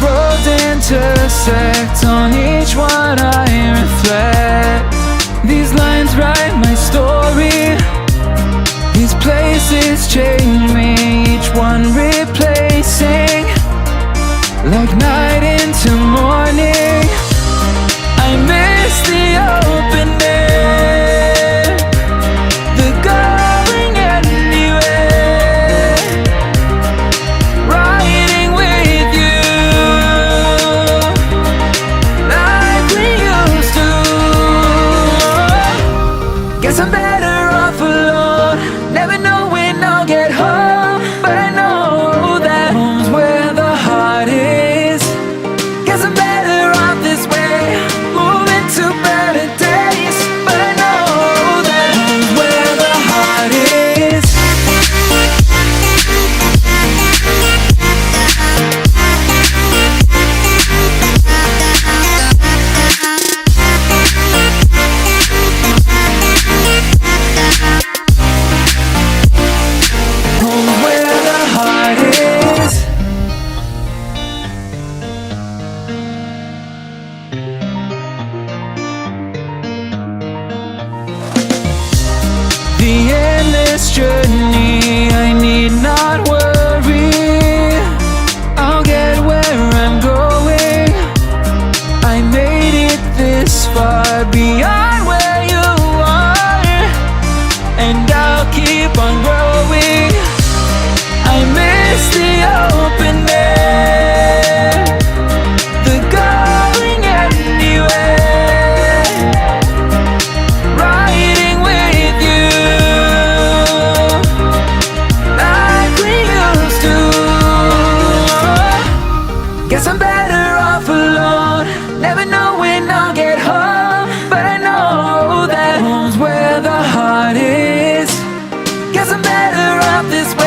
roads intersect, on each one I reflect. These lines write my story, these places change me, each one replacing, like night into morning. I miss the open air, the going anywhere, riding with you like we used to. Guess I'm better off alone, never know when I'll get home, but I know that home's where the heart is. Guess I'm better off this way, moving to better days, but I know that home's where the heart is. Home's where the heart is. The endless journey, I need not worry, I'll get where I'm going. I made it this far, beyond where you are, and I'll keep on growing. I miss the open air, the going anywhere, riding with you like we used to. Guess I'm better off alone, never know when I'll get home, but I know that home's where the heart is. Guess I'm better off this way,